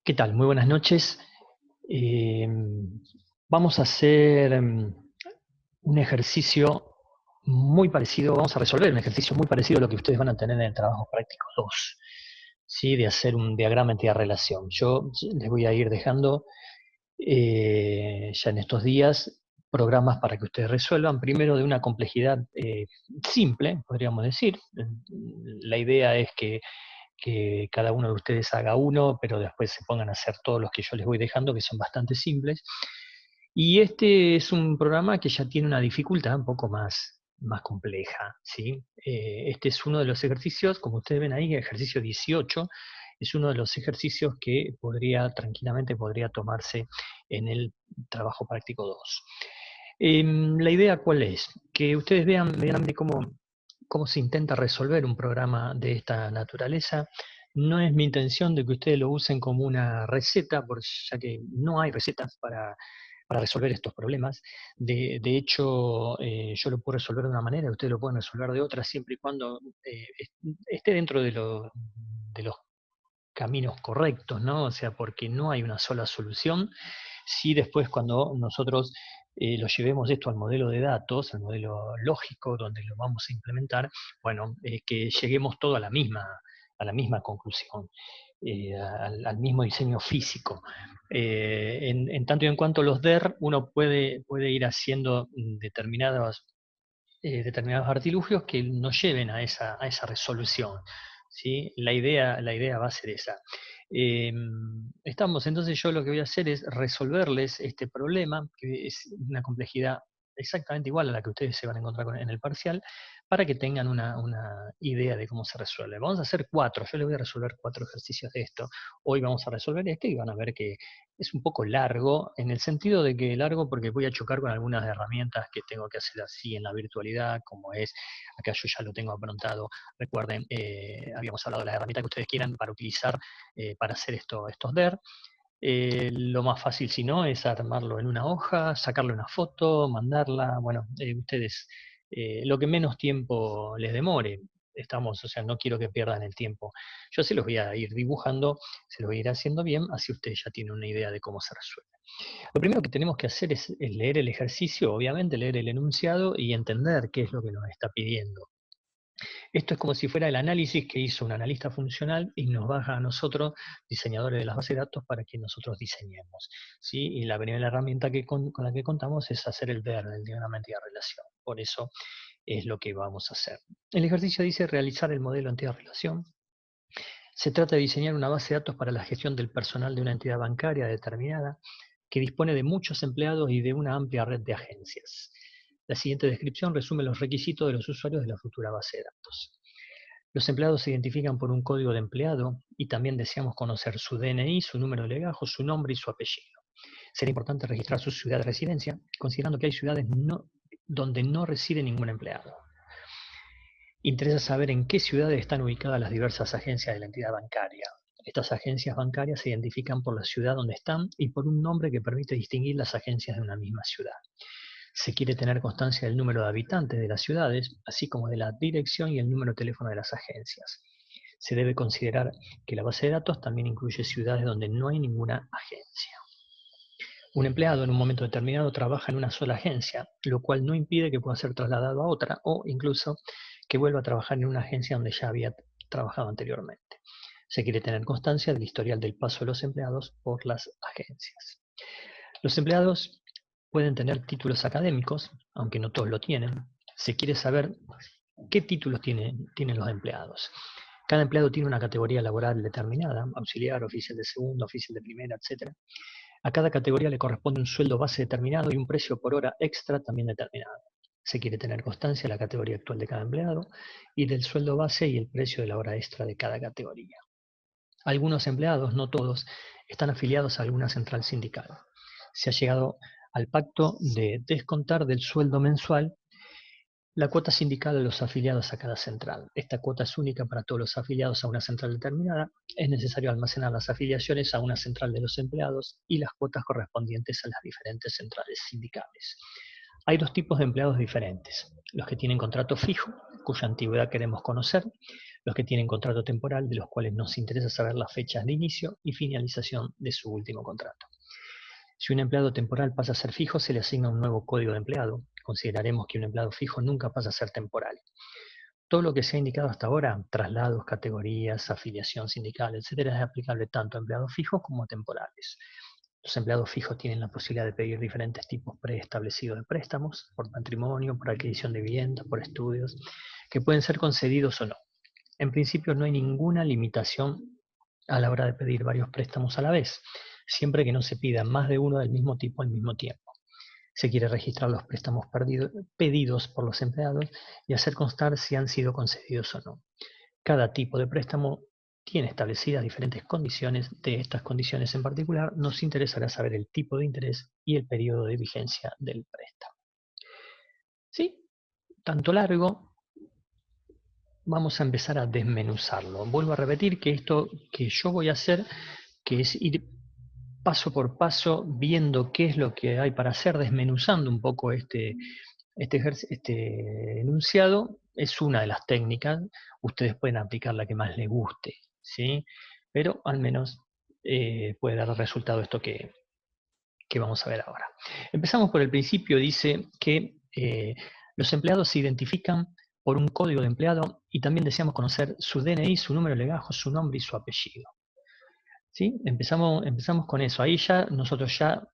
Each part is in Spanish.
¿Qué tal? Muy buenas noches. Eh, Vamos a hacer un ejercicio muy parecido, vamos a resolver un ejercicio muy parecido a lo que ustedes van a tener en el trabajo práctico 2, ¿sí? De hacer un diagrama entidad-relación. Yo les voy a ir dejando ya en estos días programas para que ustedes resuelvan, primero de una complejidad simple, podríamos decir. La idea es que cada uno de ustedes haga uno, pero después se pongan a hacer todos los que yo les voy dejando, que son bastante simples. Y este es un programa que ya tiene una dificultad un poco más compleja, ¿sí? Este es uno de los ejercicios, como ustedes ven ahí, ejercicio 18, es uno de los ejercicios que tranquilamente podría tomarse en el trabajo práctico 2. La idea, ¿cuál es? Que ustedes vean medianamente cómo se intenta resolver un programa de esta naturaleza. No es mi intención de que ustedes lo usen como una receta, ya que no hay recetas para resolver estos problemas. De hecho, yo lo puedo resolver de una manera, ustedes lo pueden resolver de otra, siempre y cuando esté dentro de los caminos correctos, ¿no? O sea, porque no hay una sola solución. Sí, después cuando nosotros lo llevemos esto al modelo de datos, al modelo lógico donde lo vamos a implementar, bueno, que lleguemos todo a la misma conclusión, al mismo diseño físico. En tanto y en cuanto los DER, uno puede ir haciendo determinados artilugios que nos lleven a esa resolución. ¿Sí? La idea va a ser esa. Entonces yo lo que voy a hacer es resolverles este problema, que es una complejidad exactamente igual a la que ustedes se van a encontrar en el parcial, para que tengan una idea de cómo se resuelve. Vamos a hacer 4, yo les voy a resolver 4 ejercicios de esto. Hoy vamos a resolver este y van a ver que es un poco largo, en el sentido de que largo porque voy a chocar con algunas herramientas que tengo que hacer así en la virtualidad, como es, acá yo ya lo tengo aprontado. Recuerden, habíamos hablado de las herramientas que ustedes quieran para utilizar para hacer estos DER. Lo más fácil, si no, es armarlo en una hoja, sacarle una foto, mandarla. Bueno, ustedes, lo que menos tiempo les demore. O sea, no quiero que pierdan el tiempo. Yo se los voy a ir dibujando, se los voy a ir haciendo bien, así ustedes ya tienen una idea de cómo se resuelve. Lo primero que tenemos que hacer es leer el ejercicio, obviamente, leer el enunciado y entender qué es lo que nos está pidiendo. Esto es como si fuera el análisis que hizo un analista funcional y nos baja a nosotros, diseñadores de las bases de datos, para que nosotros diseñemos, ¿sí? Y la primera herramienta con la que contamos es hacer el DER, el diagrama de entidad-relación. Por eso es lo que vamos a hacer. El ejercicio dice realizar el modelo entidad-relación. Se trata de diseñar una base de datos para la gestión del personal de una entidad bancaria determinada que dispone de muchos empleados y de una amplia red de agencias. La siguiente descripción resume los requisitos de los usuarios de la futura base de datos. Los empleados se identifican por un código de empleado y también deseamos conocer su DNI, su número de legajo, su nombre y su apellido. Será importante registrar su ciudad de residencia, considerando que hay ciudades donde no reside ningún empleado. Interesa saber en qué ciudades están ubicadas las diversas agencias de la entidad bancaria. Estas agencias bancarias se identifican por la ciudad donde están y por un nombre que permite distinguir las agencias de una misma ciudad. Se quiere tener constancia del número de habitantes de las ciudades, así como de la dirección y el número de teléfono de las agencias. Se debe considerar que la base de datos también incluye ciudades donde no hay ninguna agencia. Un empleado en un momento determinado trabaja en una sola agencia, lo cual no impide que pueda ser trasladado a otra o incluso que vuelva a trabajar en una agencia donde ya había trabajado anteriormente. Se quiere tener constancia del historial del paso de los empleados por las agencias. Los empleados pueden tener títulos académicos, aunque no todos lo tienen. Se quiere saber qué títulos tienen los empleados. Cada empleado tiene una categoría laboral determinada, auxiliar, oficial de segunda, oficial de primera, etc. A cada categoría le corresponde un sueldo base determinado y un precio por hora extra también determinado. Se quiere tener constancia de la categoría actual de cada empleado y del sueldo base y el precio de la hora extra de cada categoría. Algunos empleados, no todos, están afiliados a alguna central sindical. Se ha llegado al pacto de descontar del sueldo mensual la cuota sindical a los afiliados a cada central. Esta cuota es única para todos los afiliados a una central determinada. Es necesario almacenar las afiliaciones a una central de los empleados y las cuotas correspondientes a las diferentes centrales sindicales. Hay dos tipos de empleados diferentes: los que tienen contrato fijo, cuya antigüedad queremos conocer, los que tienen contrato temporal, de los cuales nos interesa saber las fechas de inicio y finalización de su último contrato. Si un empleado temporal pasa a ser fijo, se le asigna un nuevo código de empleado. Consideraremos que un empleado fijo nunca pasa a ser temporal. Todo lo que se ha indicado hasta ahora, traslados, categorías, afiliación sindical, etcétera, es aplicable tanto a empleados fijos como a temporales. Los empleados fijos tienen la posibilidad de pedir diferentes tipos preestablecidos de préstamos, por matrimonio, por adquisición de viviendas, por estudios, que pueden ser concedidos o no. En principio no hay ninguna limitación a la hora de pedir varios préstamos a la vez, siempre que no se pida más de uno del mismo tipo al mismo tiempo. Se quiere registrar los préstamos pedidos por los empleados y hacer constar si han sido concedidos o no. Cada tipo de préstamo tiene establecidas diferentes condiciones. De estas condiciones en particular, nos interesará saber el tipo de interés y el periodo de vigencia del préstamo. ¿Sí? Tanto largo, vamos a empezar a desmenuzarlo. Vuelvo a repetir que esto que yo voy a hacer, que es ir paso por paso viendo qué es lo que hay para hacer, desmenuzando un poco este enunciado, es una de las técnicas. Ustedes pueden aplicar la que más les guste, ¿sí? Pero al menos puede dar resultado esto que vamos a ver ahora. Empezamos por el principio. Dice que los empleados se identifican por un código de empleado y también deseamos conocer su DNI, su número de legajo, su nombre y su apellido. ¿Sí? Empezamos con eso. Ahí ya nosotros ya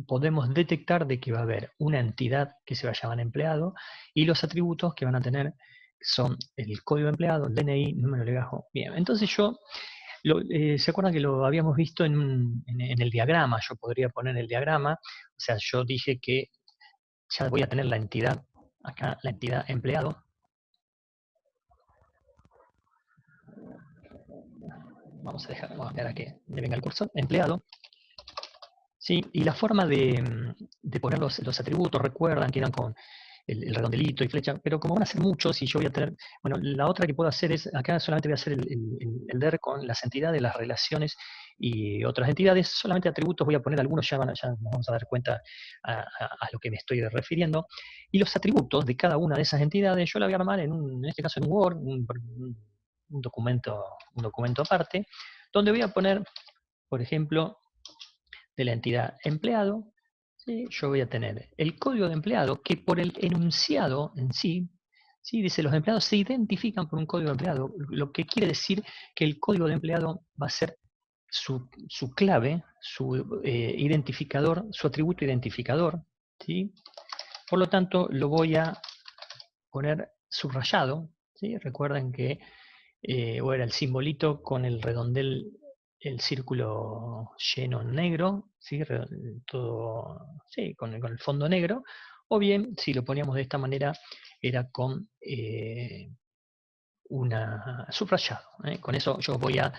podemos detectar de que va a haber una entidad que se va a llamar empleado y los atributos que van a tener son el código de empleado, el DNI, número de legajo. Bien, entonces ¿se acuerdan que lo habíamos visto en el diagrama? Yo podría poner el diagrama, o sea, yo dije que ya voy a tener la entidad, acá la entidad empleado. Vamos a esperar a que me venga el cursor, empleado. ¿Sí? Y la forma de poner los atributos, recuerdan que eran con el redondelito y flecha, pero como van a ser muchos y yo voy a tener, bueno, la otra que puedo hacer es, acá solamente voy a hacer el DER con las entidades, las relaciones y otras entidades, solamente atributos voy a poner algunos, ya nos vamos a dar cuenta a lo que me estoy refiriendo, y los atributos de cada una de esas entidades yo la voy a armar en este caso en un Word, un documento aparte, donde voy a poner, por ejemplo, de la entidad empleado, ¿sí? Yo voy a tener el código de empleado que por el enunciado en sí, ¿sí? Dice los empleados se identifican por un código de empleado, lo que quiere decir que el código de empleado va a ser su clave, su identificador, su atributo identificador, ¿sí? Por lo tanto, lo voy a poner subrayado, ¿sí? Recuerden que o era el simbolito con el redondel, el círculo lleno en negro, ¿sí? Todo, sí, con el fondo negro, o bien, si lo poníamos de esta manera, era con una subrayado. Con eso yo voy a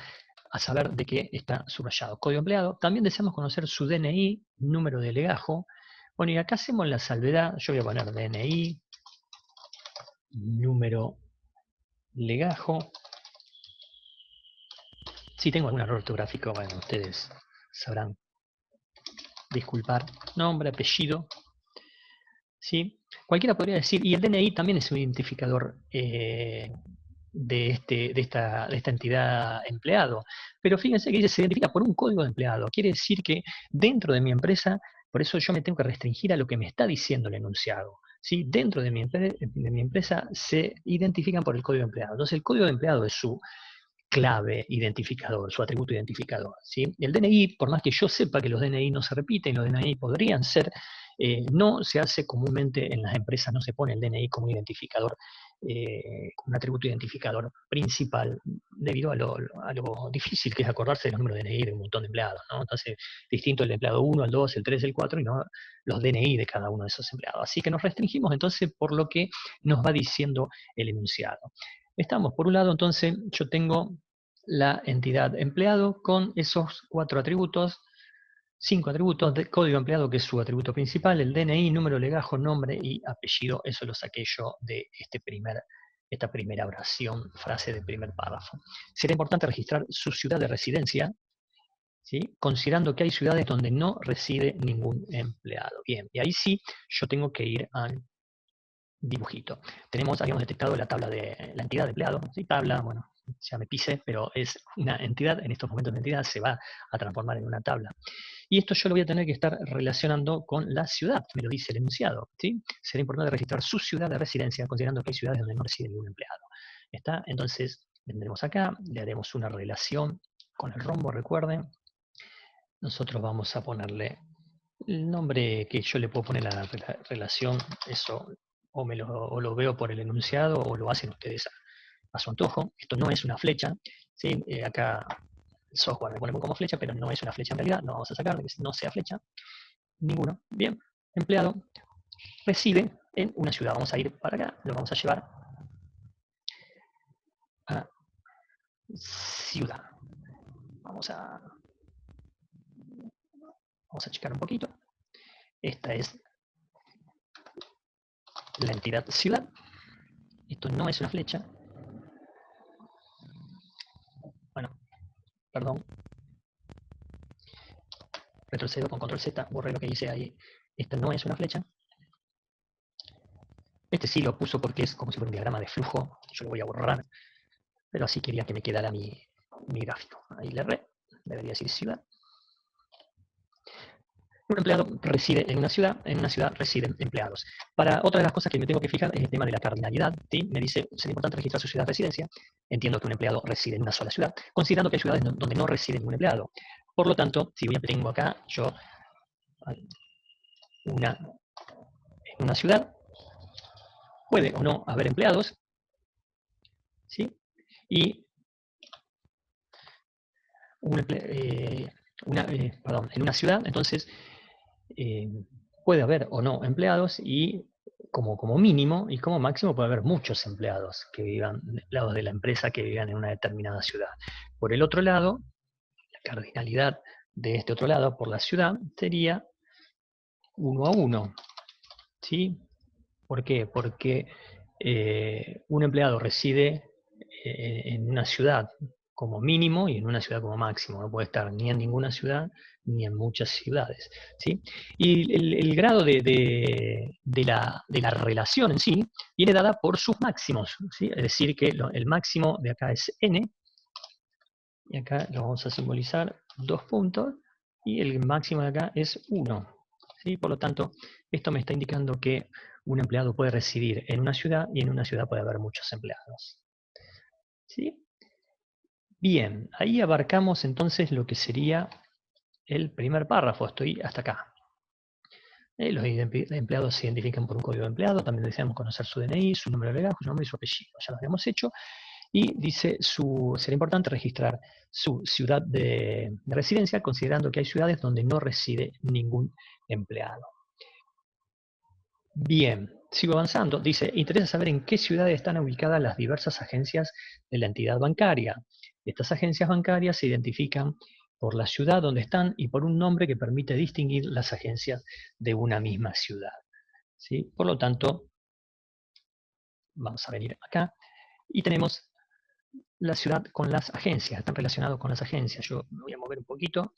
saber de qué está subrayado. Código empleado. También deseamos conocer su DNI, número de legajo. Bueno, y acá hacemos la salvedad. Yo voy a poner DNI, número legajo. Si tengo algún error ortográfico, bueno, ustedes sabrán disculpar. Nombre, apellido. ¿Sí? Cualquiera podría decir, y el DNI también es un identificador de esta entidad empleado. Pero fíjense que dice, se identifica por un código de empleado. Quiere decir que dentro de mi empresa, por eso yo me tengo que restringir a lo que me está diciendo el enunciado. ¿Sí? Dentro de mi empresa se identifican por el código de empleado. Entonces el código de empleado es su clave identificador, su atributo identificador. ¿Sí? El DNI, por más que yo sepa que los DNI no se repiten, los DNI podrían ser, no se hace comúnmente en las empresas, no se pone el DNI como identificador, como un atributo identificador principal, debido a lo difícil que es acordarse de los números de DNI de un montón de empleados, ¿no? Entonces, distinto el empleado 1, el 2, el 3, el 4, y no los DNI de cada uno de esos empleados. Así que nos restringimos entonces por lo que nos va diciendo el enunciado. Estamos, por un lado, entonces, yo tengo la entidad empleado con esos 4 atributos, 5 atributos de código empleado, que es su atributo principal, el DNI, número, legajo, nombre y apellido. Eso lo saqué yo de esta primera oración, frase del primer párrafo. Será importante registrar su ciudad de residencia, ¿sí? Considerando que hay ciudades donde no reside ningún empleado. Bien, y ahí sí yo tengo que ir al dibujito. Habíamos detectado la tabla de la entidad de empleado, ¿sí? Tabla, bueno, ya me pise, pero es una entidad, en estos momentos la entidad se va a transformar en una tabla. Y esto yo lo voy a tener que estar relacionando con la ciudad, me lo dice el enunciado, ¿sí? Será importante registrar su ciudad de residencia, considerando que hay ciudades donde no reside ningún empleado. ¿Está? Entonces, vendremos acá, le haremos una relación con el rombo, recuerden. Nosotros vamos a ponerle el nombre que yo le puedo poner a la relación, eso o lo veo por el enunciado o lo hacen ustedes a su antojo. Esto no es una flecha, ¿sí? Acá el software me pone como flecha, pero no es una flecha en realidad, no vamos a sacar de que no sea flecha, ninguno. Bien, empleado reside en una ciudad, vamos a ir para acá, lo vamos a llevar a ciudad. Vamos a checar un poquito. Esta es la entidad ciudad. Esto no es una flecha. Bueno, perdón. Retrocedo con control Z, borré lo que hice ahí. Esta no es una flecha. Este sí lo puso porque es como si fuera un diagrama de flujo. Yo lo voy a borrar. Pero así quería que me quedara mi gráfico. Ahí le erré. Debería decir ciudad. Un empleado reside en una ciudad residen empleados. Para otra de las cosas que me tengo que fijar es el tema de la cardinalidad. ¿Sí? Me dice, es importante registrar su ciudad de residencia. Entiendo que un empleado reside en una sola ciudad, considerando que hay ciudades donde no reside ningún empleado. Por lo tanto, si bien tengo acá yo en una ciudad, puede o no haber empleados, ¿sí? Y en una ciudad, entonces, puede haber o no empleados y como mínimo y como máximo puede haber muchos empleados empleados de la empresa que vivan en una determinada ciudad. Por el otro lado, la cardinalidad de este otro lado por la ciudad sería 1 a 1, ¿sí? ¿Por qué? Porque un empleado reside en una ciudad como mínimo y en una ciudad como máximo. No puede estar ni en ninguna ciudad ni en muchas ciudades, ¿sí? Y el grado de la relación en sí viene dada por sus máximos, ¿sí? Es decir, que el máximo de acá es n, y acá lo vamos a simbolizar 2 puntos, y el máximo de acá es 1. ¿Sí? Por lo tanto, esto me está indicando que un empleado puede residir en una ciudad y en una ciudad puede haber muchos empleados. ¿Sí? Bien, ahí abarcamos entonces lo que sería el primer párrafo. Estoy hasta acá. Los empleados se identifican por un código de empleado. También deseamos conocer su DNI, su número legal, su nombre y su apellido. Ya lo habíamos hecho. Y dice, será importante registrar su ciudad de residencia, considerando que hay ciudades donde no reside ningún empleado. Bien, sigo avanzando. Dice, interesa saber en qué ciudades están ubicadas las diversas agencias de la entidad bancaria. Estas agencias bancarias se identifican por la ciudad donde están y por un nombre que permite distinguir las agencias de una misma ciudad. ¿Sí? Por lo tanto, vamos a venir acá y tenemos la ciudad con las agencias, están relacionados con las agencias. Yo me voy a mover un poquito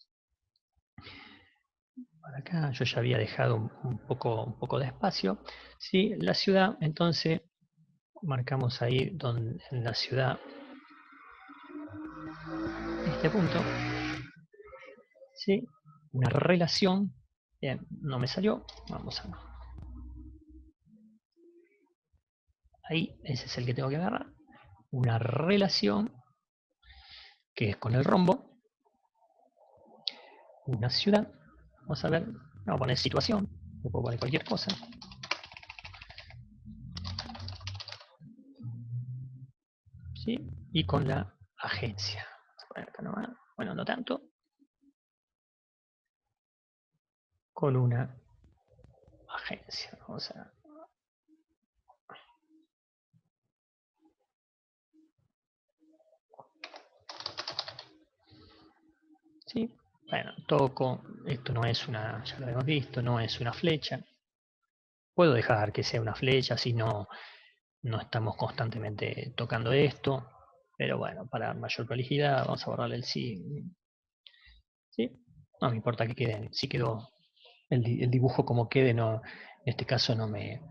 para acá, yo ya había dejado un poco de espacio. ¿Sí? La ciudad, entonces, marcamos ahí en la ciudad este punto, ¿sí? Una relación, bien, no me salió, vamos a... Ahí, ese es el que tengo que agarrar. Una relación, que es con el rombo, una ciudad, vamos a ver, vamos a poner situación, le puedo poner cualquier cosa. ¿Sí? Y con la agencia. Vamos a poner acá nomás. Bueno, no tanto. Con una agencia. Vamos a... ¿Sí? Bueno, toco. Esto no es una, ya lo hemos visto, no es una flecha. Puedo dejar que sea una flecha, si no estamos constantemente tocando esto. Pero bueno, para mayor prolijidad vamos a borrarle el sí. ¿Sí? No me importa que queden. Si quedó el dibujo como quede, no, en este caso no me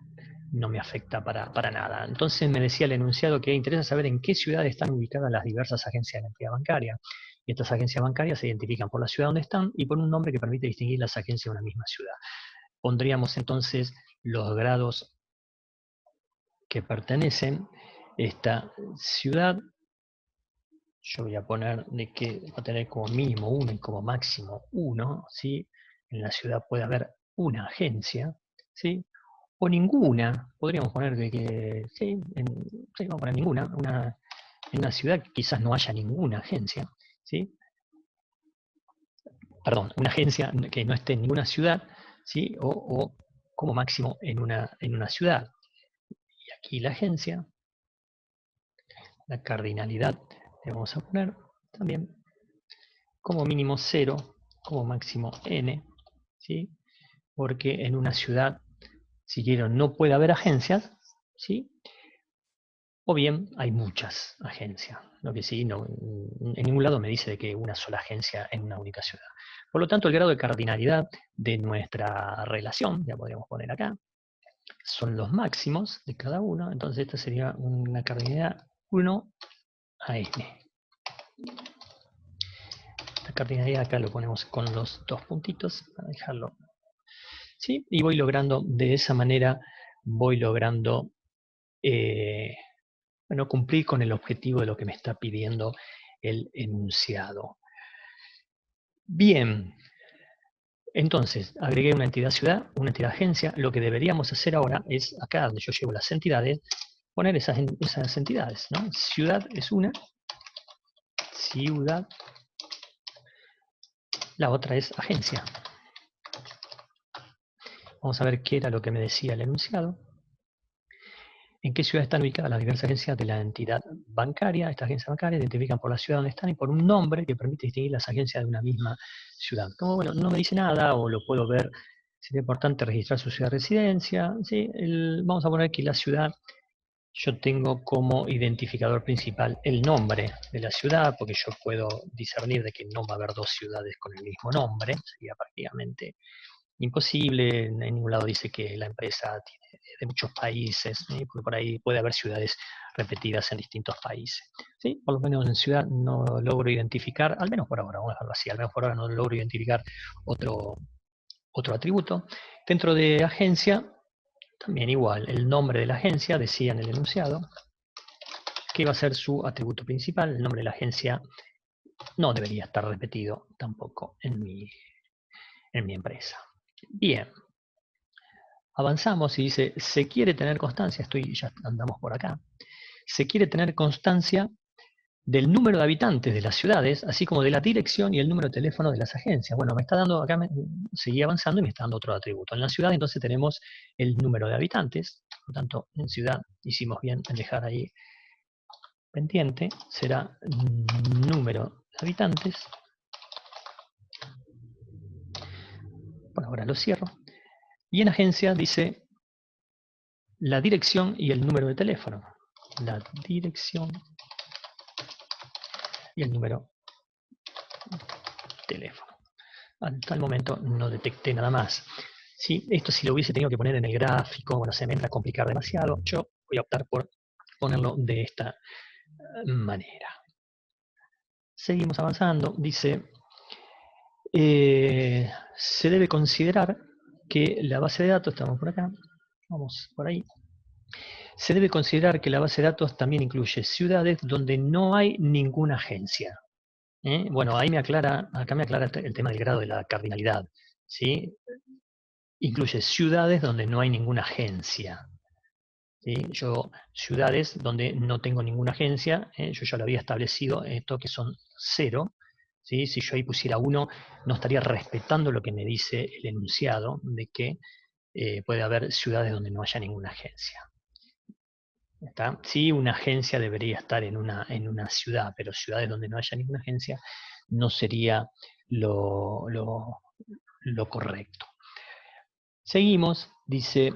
no me afecta para nada. Entonces me decía el enunciado que interesa saber en qué ciudades están ubicadas las diversas agencias de la entidad bancaria. Y estas agencias bancarias se identifican por la ciudad donde están y por un nombre que permite distinguir las agencias de una misma ciudad. Pondríamos entonces los grados que pertenecen a esta ciudad. Yo voy a poner de que va a tener como mínimo 1 y como máximo 1, ¿sí? En la ciudad puede haber una agencia, ¿sí? O ninguna, podríamos poner sí, vamos a poner ninguna, en una ciudad que quizás no haya ninguna agencia, ¿sí? Perdón, una agencia que no esté en ninguna ciudad, ¿sí? O como máximo en una ciudad. Y aquí la agencia, la cardinalidad, le vamos a poner también como mínimo 0, como máximo n, ¿sí? Porque en una ciudad, si quiero, no puede haber agencias, ¿sí? O bien hay muchas agencias. Lo que sí, no, en ningún lado me dice de que una sola agencia en una única ciudad. Por lo tanto, el grado de cardinalidad de nuestra relación, ya podríamos poner acá, son los máximos de cada uno. Entonces esta sería una cardinalidad 1 a n. La cardinalidad acá lo ponemos con los dos puntitos para dejarlo. ¿Sí? Y voy logrando, de esa manera, voy logrando bueno, cumplir con el objetivo de lo que me está pidiendo el enunciado. Bien, entonces agregué una entidad ciudad, una entidad agencia. Lo que deberíamos hacer ahora es, acá donde yo llevo las entidades, poner esas entidades, ¿no? Ciudad es una, ciudad, la otra es agencia. Vamos a ver qué era lo que me decía el enunciado. ¿En qué ciudad están ubicadas las diversas agencias de la entidad bancaria? Estas agencias bancarias identifican por la ciudad donde están y por un nombre que permite distinguir las agencias de una misma ciudad. Como bueno, no me dice nada o lo puedo ver, sería importante registrar su ciudad de residencia. ¿Sí? Vamos a poner que la ciudad, yo tengo como identificador principal el nombre de la ciudad, porque yo puedo discernir de que no va a haber dos ciudades con el mismo nombre, sería prácticamente imposible. En ningún lado dice que la empresa tiene de muchos países, porque por ahí puede haber ciudades repetidas en distintos países. ¿Sí? Por lo menos en ciudad no logro identificar, al menos por ahora, vamos a dejarlo así, al menos por ahora no logro identificar otro atributo. Dentro de agencia, también igual, el nombre de la agencia, decía en el enunciado, que va a ser su atributo principal. El nombre de la agencia no debería estar repetido tampoco en mi empresa. Bien. Avanzamos y dice, se quiere tener constancia, ya andamos por acá, se quiere tener constancia del número de habitantes de las ciudades, así como de la dirección y el número de teléfono de las agencias. Bueno, me está dando, acá seguí avanzando y me está dando otro atributo. En la ciudad entonces tenemos el número de habitantes, por lo tanto en ciudad hicimos bien en dejar ahí pendiente, será número de habitantes. Por ahora lo cierro. Y en agencia dice la dirección y el número de teléfono. La dirección y el número de teléfono. Hasta el momento no detecté nada más. ¿Sí? Esto si lo hubiese tenido que poner en el gráfico, bueno, se me entra a complicar demasiado. Yo voy a optar por ponerlo de esta manera. Seguimos avanzando. Dice, se debe considerar que la base de datos, estamos por acá, vamos por ahí. Se debe considerar que la base de datos también incluye ciudades donde no hay ninguna agencia. Bueno, ahí acá me aclara el tema del grado de la cardinalidad. ¿Sí? Incluye ciudades donde no hay ninguna agencia. ¿Sí? Ciudades donde no tengo ninguna agencia, yo ya lo había establecido, esto que son 0. ¿Sí? Si yo ahí pusiera 1, no estaría respetando lo que me dice el enunciado de que puede haber ciudades donde no haya ninguna agencia. ¿Está? Sí, una agencia debería estar en una ciudad, pero ciudades donde no haya ninguna agencia no sería lo correcto. Seguimos, dice,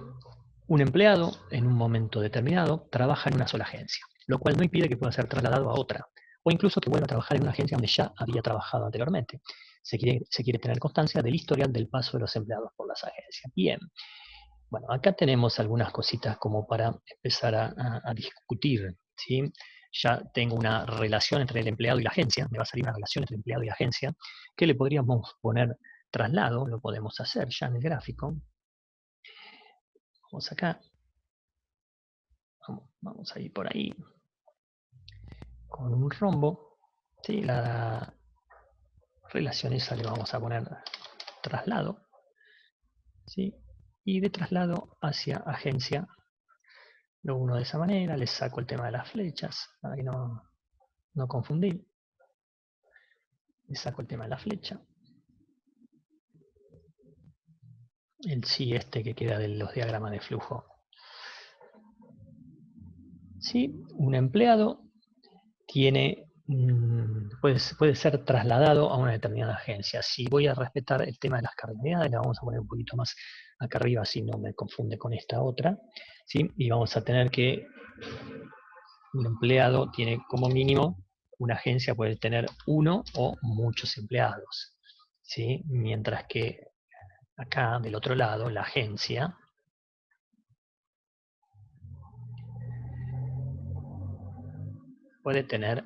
un empleado en un momento determinado trabaja en una sola agencia, lo cual no impide que pueda ser trasladado a otra, o incluso que vuelva a trabajar en una agencia donde ya había trabajado anteriormente. Se quiere tener constancia del historial del paso de los empleados por las agencias. Bien, Bueno, acá tenemos algunas cositas como para empezar a discutir, ¿sí? Ya tengo una relación entre el empleado y la agencia, me va a salir una relación entre el empleado y la agencia, que le podríamos poner traslado, lo podemos hacer ya en el gráfico. Vamos acá, vamos a ir por ahí, con un rombo, ¿sí? La relación esa le vamos a poner traslado, ¿sí? Y de traslado hacia agencia lo uno de esa manera, le saco el tema de las flechas, para que no confundir. Le saco el tema de la flecha. El sí este que queda de los diagramas de flujo. ¿Sí? Un empleado tiene, puede ser trasladado a una determinada agencia. Si voy a respetar el tema de las cardinalidades, la vamos a poner un poquito más acá arriba, así no me confunde con esta otra. ¿Sí? Y vamos a tener que un empleado tiene como mínimo, una agencia puede tener uno o muchos empleados. ¿Sí? Mientras que acá, del otro lado, la agencia puede tener,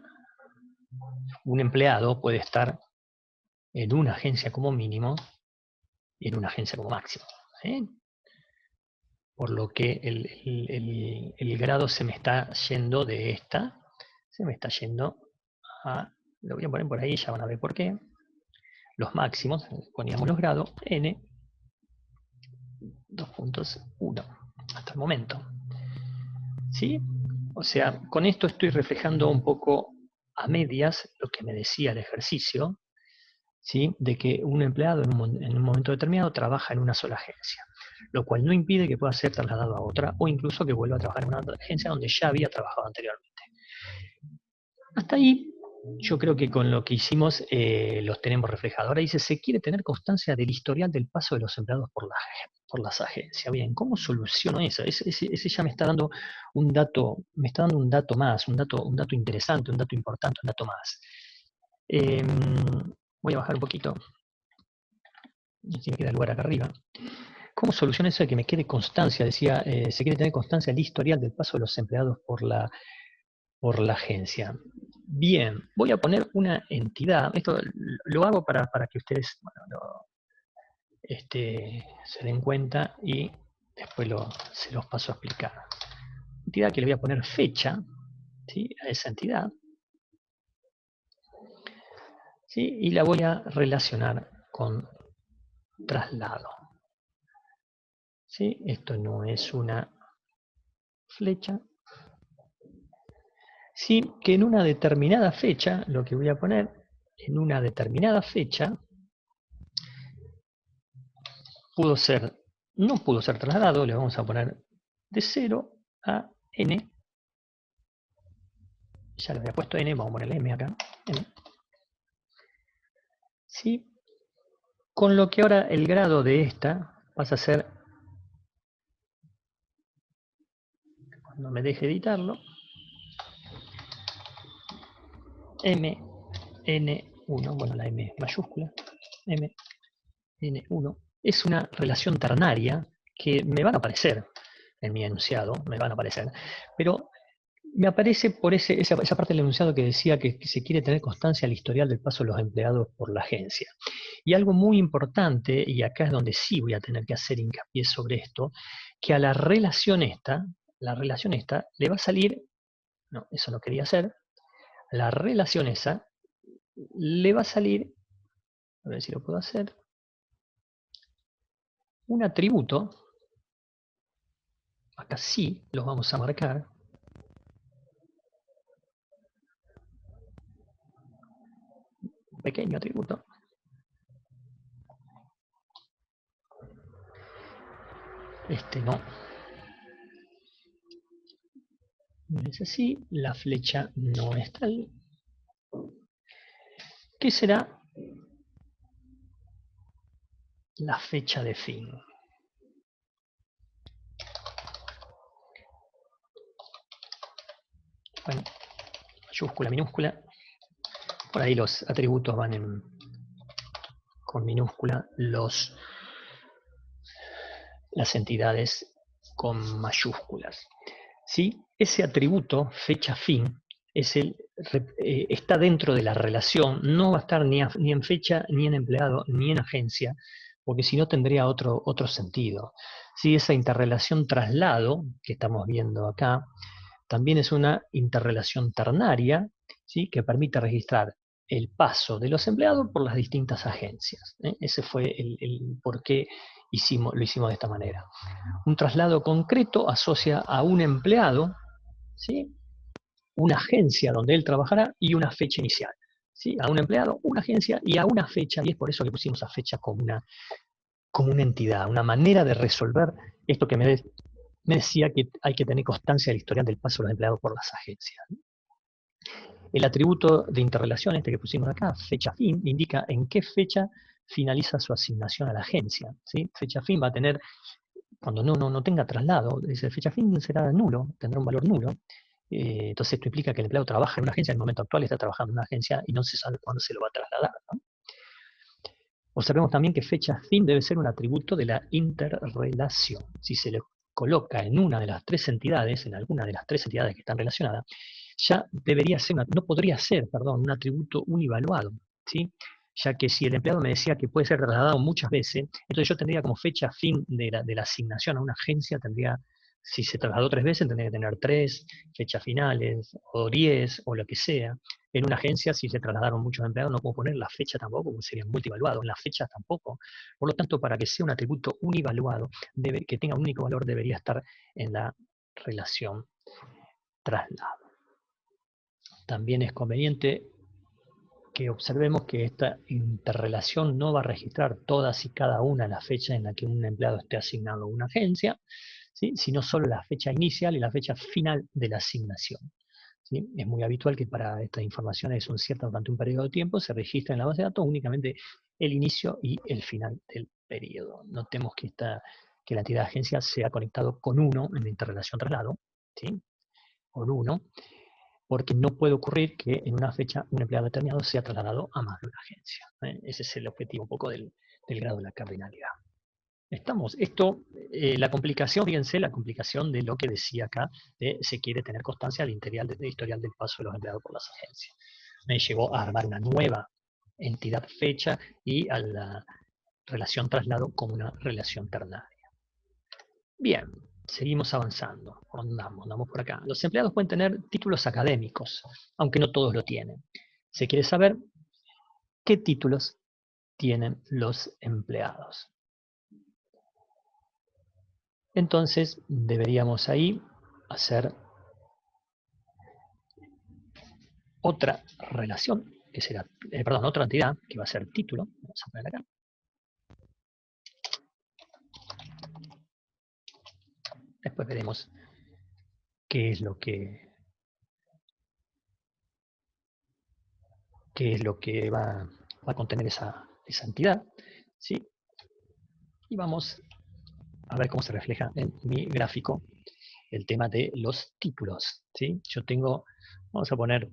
un empleado puede estar en una agencia como mínimo y en una agencia como máximo. ¿Sí? Por lo que el grado se me está yendo de esta, se me está yendo a, lo voy a poner por ahí, ya van a ver por qué, los máximos, poníamos los grados, n 2.1 hasta el momento. ¿Sí? O sea, con esto estoy reflejando un poco a medias lo que me decía el ejercicio, ¿sí? De que un empleado en un momento determinado trabaja en una sola agencia, lo cual no impide que pueda ser trasladado a otra o incluso que vuelva a trabajar en una otra agencia donde ya había trabajado anteriormente. Hasta ahí yo creo que con lo que hicimos los tenemos reflejados. Ahora dice, se quiere tener constancia del historial del paso de los empleados por las agencias. Bien, ¿cómo soluciono eso? Ese ya me está dando un dato, me está dando un dato más, un dato interesante, un dato importante, un dato más. Voy a bajar un poquito, si me queda lugar acá arriba. ¿Cómo soluciono eso de que me quede constancia? Decía, se quiere tener constancia del historial del paso de los empleados por la agencia. Bien, voy a poner una entidad. Esto lo hago para que ustedes se den cuenta y después se los paso a explicar. Entidad que le voy a poner fecha, ¿sí? A esa entidad. ¿Sí? Y la voy a relacionar con traslado. ¿Sí? Esto no es una flecha. Sí, que en una determinada fecha, lo que voy a poner, en una determinada fecha, no pudo ser trasladado, le vamos a poner de 0 a n. Ya le había puesto n, vamos a ponerle m acá. N. ¿Sí? Con lo que ahora el grado de esta pasa a ser, cuando me deje editarlo, m n1, bueno, la m mayúscula, m n1, es una relación ternaria que me van a aparecer en mi enunciado, me van a aparecer, pero me aparece por esa parte del enunciado que decía que se quiere tener constancia del historial del paso de los empleados por la agencia. Y algo muy importante, y acá es donde sí voy a tener que hacer hincapié sobre esto, que a la relación esta le va a salir, no, eso no quería hacer, la relación esa le va a salir, a ver si lo puedo hacer, un atributo, acá sí los vamos a marcar, un pequeño atributo, este no es así, la flecha no es tal, que será la fecha de fin. Bueno, mayúscula, minúscula, por ahí los atributos van con minúscula, las entidades con mayúsculas. ¿Sí? Ese atributo, fecha fin, está dentro de la relación, no va a estar ni en fecha, ni en empleado, ni en agencia, porque si no tendría otro sentido. ¿Sí? Esa interrelación traslado que estamos viendo acá también es una interrelación ternaria, ¿sí? Que permite registrar el paso de los empleados por las distintas agencias. Ese fue el por qué lo hicimos de esta manera. Un traslado concreto asocia a un empleado, ¿sí? Una agencia donde él trabajará y una fecha inicial. ¿Sí? A un empleado, una agencia y a una fecha, y es por eso que pusimos a fecha como una entidad, una manera de resolver esto que me decía que hay que tener constancia del historial del paso de los empleados por las agencias. El atributo de interrelación, este que pusimos acá, fecha fin, indica en qué fecha finaliza su asignación a la agencia. ¿Sí? Fecha fin va a tener, cuando no tenga traslado, dice fecha fin será nulo, tendrá un valor nulo. Entonces esto implica que el empleado trabaja en una agencia, en el momento actual está trabajando en una agencia y no se sabe cuándo se lo va a trasladar, ¿no? Observemos también que fecha fin debe ser un atributo de la interrelación. Si se le coloca en una de las tres entidades, en alguna de las tres entidades que están relacionadas, ya debería ser, no podría ser, perdón, un atributo univaluado, ¿sí? Ya que si el empleado me decía que puede ser trasladado muchas veces, entonces yo tendría como fecha fin de la asignación a una agencia, si se trasladó 3 veces, tendría que tener 3 fechas finales, o 10, o lo que sea. En una agencia, si se trasladaron muchos empleados, no puedo poner la fecha tampoco, porque sería multivaluado. En las fechas tampoco. Por lo tanto, para que sea un atributo univaluado, que tenga un único valor, debería estar en la relación traslado. También es conveniente que observemos que esta interrelación no va a registrar todas y cada una de las fechas en las que un empleado esté asignado a una agencia, ¿sí? Sino solo la fecha inicial y la fecha final de la asignación. ¿Sí? Es muy habitual que para estas informaciones son ciertas durante un periodo de tiempo, se registra en la base de datos únicamente el inicio y el final del periodo. Notemos que la entidad de agencia se ha conectado con uno en la interrelación traslado, ¿sí? Con uno, porque no puede ocurrir que en una fecha un empleado determinado sea trasladado a más de una agencia. Ese es el objetivo un poco del grado de la cardinalidad. La complicación, fíjense, la complicación de lo que decía acá, se quiere tener constancia del historial del paso de los empleados por las agencias. Me llevó a armar una nueva entidad fecha y a la relación traslado como una relación ternaria. Bien, seguimos avanzando. Andamos por acá. Los empleados pueden tener títulos académicos, aunque no todos lo tienen. Se quiere saber qué títulos tienen los empleados. Entonces deberíamos ahí hacer otra relación, que será, otra entidad, que va a ser título. Vamos a poner acá. Después veremos qué es lo que va a contener esa entidad, ¿sí? Y vamos a ver cómo se refleja en mi gráfico el tema de los títulos, ¿sí? Yo tengo, vamos a poner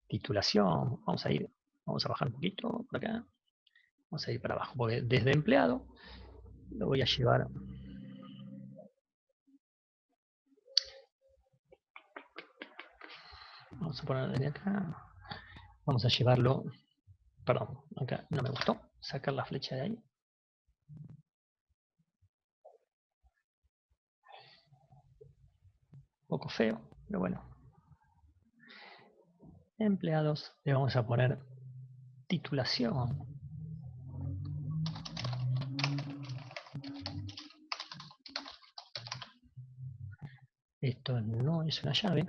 titulación, vamos a bajar un poquito por acá, vamos a ir para abajo, porque desde empleado lo voy a llevar, vamos a poner de acá, vamos a llevarlo, perdón, acá no me gustó, sacar la flecha de ahí. Un poco feo, pero bueno. Empleados, le vamos a poner titulación. Esto no es una llave,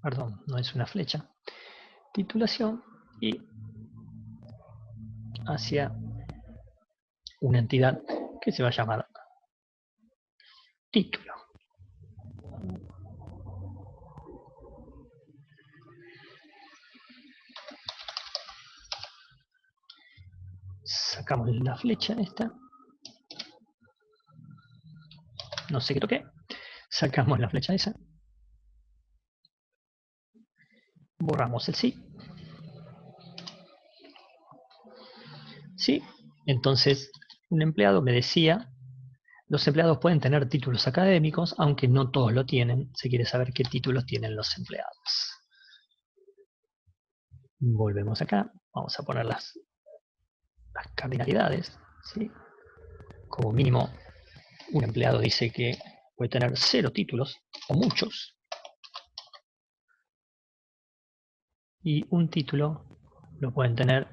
perdón, no es una flecha. Titulación y hacia una entidad que se va a llamar título. Sacamos la flecha esta. No sé qué toqué. Sacamos la flecha esa. Borramos el sí. Sí. Entonces, un empleado me decía Los empleados pueden tener títulos académicos, aunque no todos lo tienen. Se quiere saber qué títulos tienen los empleados. Volvemos acá. Vamos a poner las cardinalidades. ¿Sí? Como mínimo, un empleado dice que puede tener 0 títulos o muchos. Y un título lo pueden tener.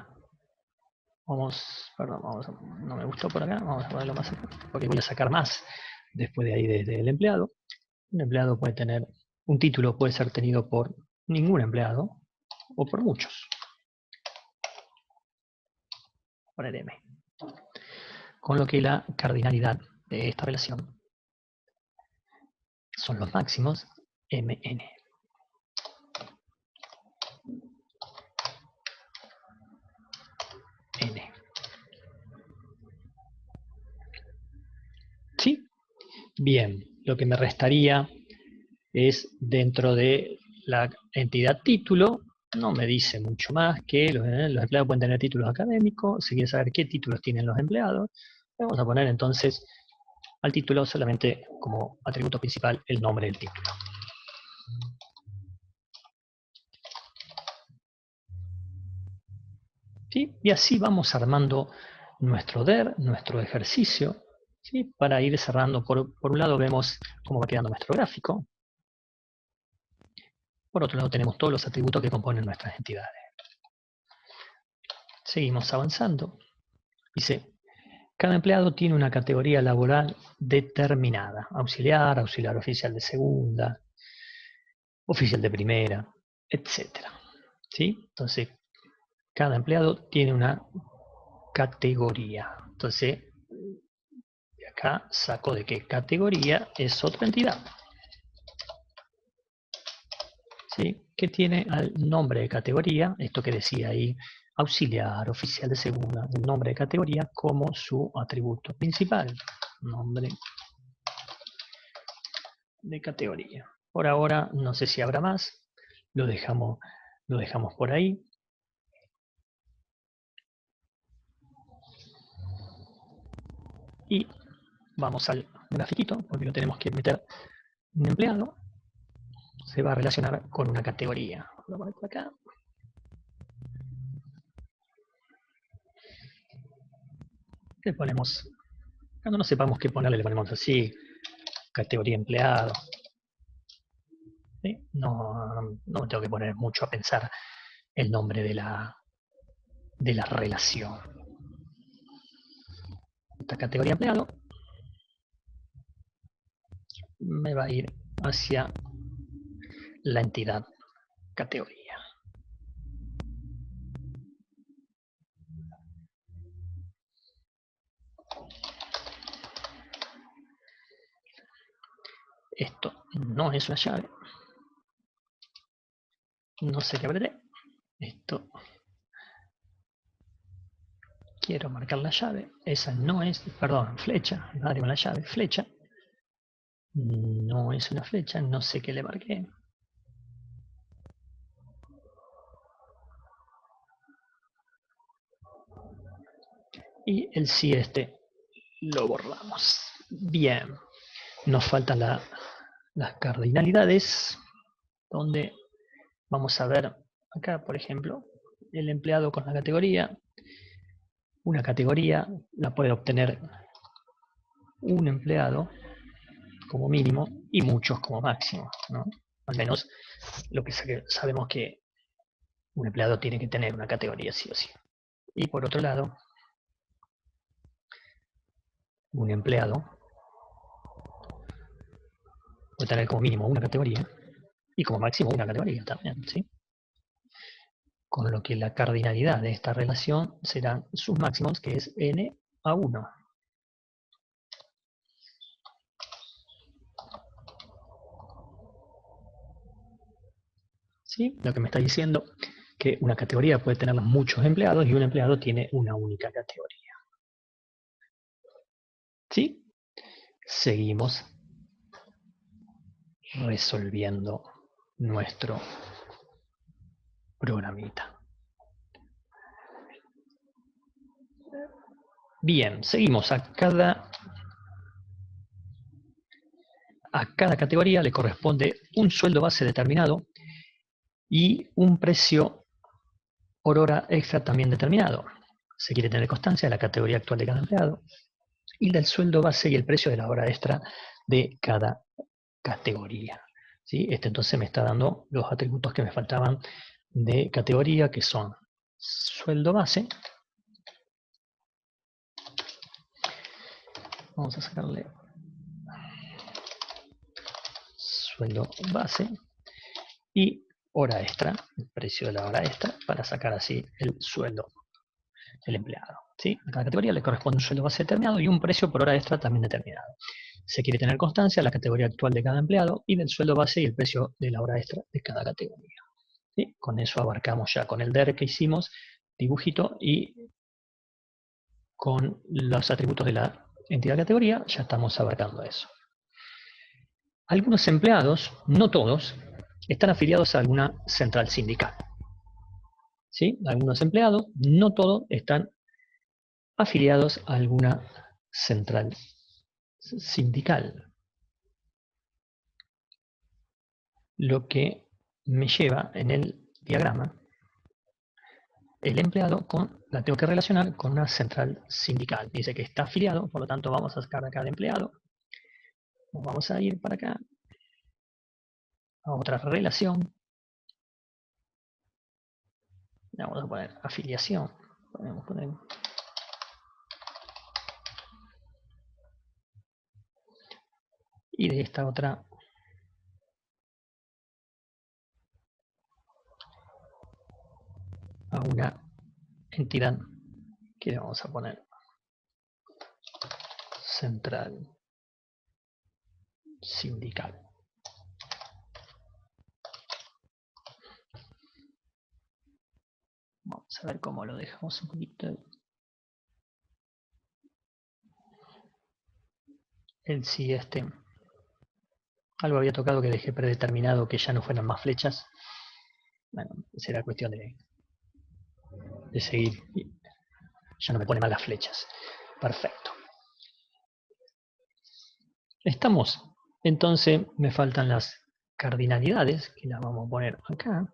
Perdón, no me gustó por acá. Vamos a ponerlo más acá, porque voy a sacar más después de ahí del empleado. Un empleado puede tener, un título puede ser tenido por ningún empleado o por muchos. Poner M. Con lo que la cardinalidad de esta relación son los máximos MN. N. ¿Sí? Bien, lo que me restaría es dentro de la entidad título, no me dice mucho más que los empleados pueden tener títulos académicos. Si quiere saber qué títulos tienen los empleados, vamos a poner entonces al título solamente como atributo principal el nombre del título. ¿Sí? Y así vamos armando nuestro DER, nuestro ejercicio, ¿sí? Para ir cerrando. Por un lado vemos cómo va quedando nuestro gráfico. Por otro lado tenemos todos los atributos que componen nuestras entidades. Seguimos avanzando. Dice, cada empleado tiene una categoría laboral determinada. Auxiliar, auxiliar oficial de segunda, oficial de primera, etc. ¿Sí? Entonces, cada empleado tiene una categoría. Entonces, de acá saco de que categoría es otra entidad. ¿Sí? Que tiene al nombre de categoría, esto que decía ahí, auxiliar, oficial de segunda, el nombre de categoría como su atributo principal. Nombre de categoría. Por ahora no sé si habrá más, lo dejamos por ahí. Y vamos al grafiquito, porque lo tenemos que meter. Un empleado se va a relacionar con una categoría. Lo voy a poner acá. Le ponemos, cuando no sepamos qué ponerle, le ponemos así, categoría empleado. ¿Sí? No me tengo que poner mucho a pensar el nombre de la relación. Esta categoría empleado me va a ir hacia la entidad categoría. Esto no es una llave. No sé qué apreté. Esto. Quiero marcar la llave. Esa no es, perdón, flecha. Madre con la llave, flecha. No es una flecha, no sé qué le marqué. Y el sí lo borramos. Bien. Nos faltan las cardinalidades, donde vamos a ver acá, por ejemplo, el empleado con la categoría. Una categoría la puede obtener un empleado como mínimo y muchos como máximo, ¿no? Al menos lo que sabemos que un empleado tiene que tener una categoría sí o sí. Y por otro lado, un empleado puede tener como mínimo una categoría y como máximo una categoría también, ¿sí? Con lo que la cardinalidad de esta relación serán sus máximos, que es n a 1. ¿Sí? Lo que me está diciendo que una categoría puede tener muchos empleados y un empleado tiene una única categoría. ¿Sí? Seguimos resolviendo nuestro programita. Bien, seguimos a cada a cada categoría le corresponde un sueldo base determinado y un precio por hora extra también determinado. Se quiere tener constancia de la categoría actual de cada empleado y del sueldo base y el precio de la hora extra de cada categoría. ¿Sí? Entonces me está dando los atributos que me faltaban de categoría, que son sueldo base. Vamos a sacarle sueldo base y hora extra, el precio de la hora extra, para sacar así el sueldo del empleado. ¿Sí? A cada categoría le corresponde un sueldo base determinado y un precio por hora extra también determinado. Se quiere tener constancia de la categoría actual de cada empleado y del sueldo base y el precio de la hora extra de cada categoría. ¿Sí? Con eso abarcamos ya con el DER que hicimos, dibujito, y con los atributos de la entidad categoría, ya estamos abarcando eso. Algunos empleados, no todos, están afiliados a alguna central sindical. ¿Sí? Algunos empleados, no todos, están afiliados a alguna central sindical. Lo que me lleva en el diagrama, el empleado la tengo que relacionar con una central sindical. Dice que está afiliado, por lo tanto vamos a sacar acá de empleado. Nos vamos a ir para acá a otra relación. Vamos a poner afiliación. Podemos poner y de esta otra a una entidad que le vamos a poner central sindical. Vamos a ver cómo lo dejamos un poquito. El sí, algo había tocado que dejé predeterminado que ya no fueran más flechas. Bueno, será cuestión de seguir. Ya no me pone mal las flechas. Perfecto. Estamos. Entonces me faltan las cardinalidades, que las vamos a poner acá.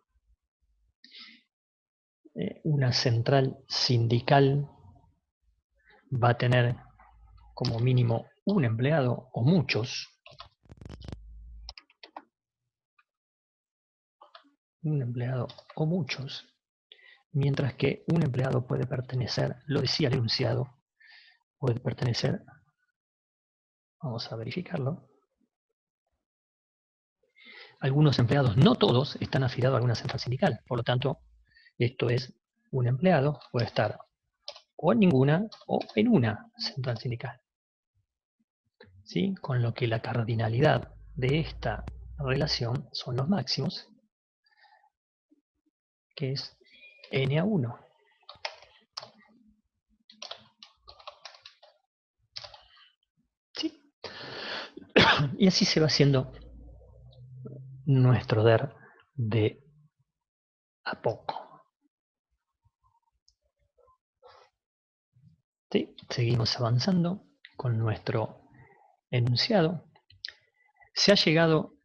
Una central sindical va a tener como mínimo un empleado o muchos. Un empleado o muchos. Mientras que un empleado puede pertenecer, lo decía el enunciado, puede pertenecer, vamos a verificarlo. Algunos empleados, no todos, están afiliados a alguna central sindical. Por lo tanto, esto es un empleado, puede estar o en ninguna o en una central sindical. ¿Sí? Con lo que la cardinalidad de esta relación son los máximos, que es n a 1. ¿Sí? Y así se va haciendo nuestro DER de a poco. ¿Sí? Seguimos avanzando con nuestro enunciado. Se ha llegado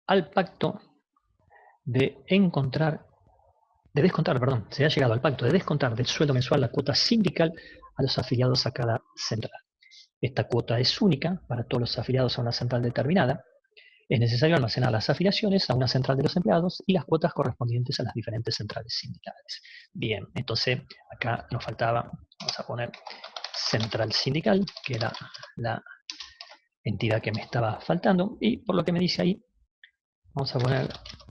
al pacto de se ha llegado al pacto de descontar del sueldo mensual la cuota sindical a los afiliados a cada central. Esta cuota es única para todos los afiliados a una central determinada. Es necesario almacenar las afiliaciones a una central de los empleados y las cuotas correspondientes a las diferentes centrales sindicales. Bien, entonces acá nos faltaba, vamos a poner central sindical, que era la entidad que me estaba faltando, y por lo que me dice ahí, vamos a poner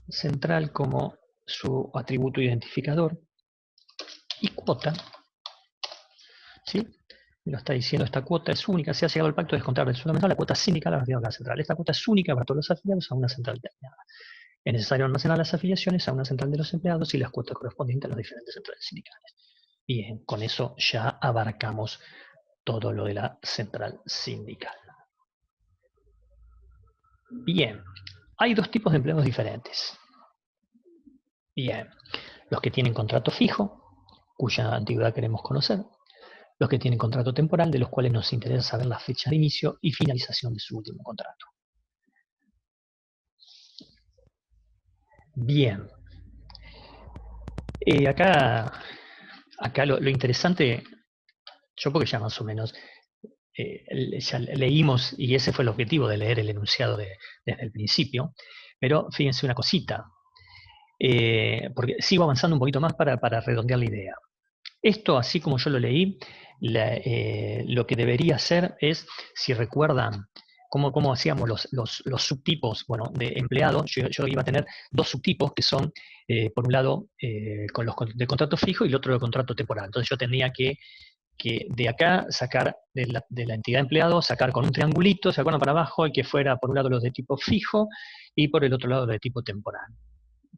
central como su atributo identificador y cuota. ¿Sí? Me lo está diciendo, esta cuota es única, se ha llegado al pacto de descontar del sueldo mensual la cuota sindical a la central. Esta cuota es única para todos los afiliados a una central determinada. Es necesario almacenar las afiliaciones a una central de los empleados y las cuotas correspondientes a las diferentes centrales sindicales. Bien, con eso ya abarcamos todo lo de la central sindical. Bien, hay dos tipos de empleados diferentes. Bien, los que tienen contrato fijo, cuya antigüedad queremos conocer, los que tienen contrato temporal, de los cuales nos interesa saber la fecha de inicio y finalización de su último contrato. Bien. Acá lo interesante, yo porque ya más o menos ya leímos, y ese fue el objetivo de leer el enunciado desde el principio, pero fíjense una cosita, porque sigo avanzando un poquito más para redondear la idea. Esto, así como yo lo leí, lo que debería ser es, si recuerdan cómo hacíamos los subtipos, bueno, de empleado, yo iba a tener dos subtipos que son, por un lado, con los de contrato fijo y el otro de contrato temporal. Entonces yo tenía que de acá sacar de la entidad empleado, sacar con un triangulito, ¿se acuerdan? Para abajo, y que fuera por un lado los de tipo fijo y por el otro lado los de tipo temporal.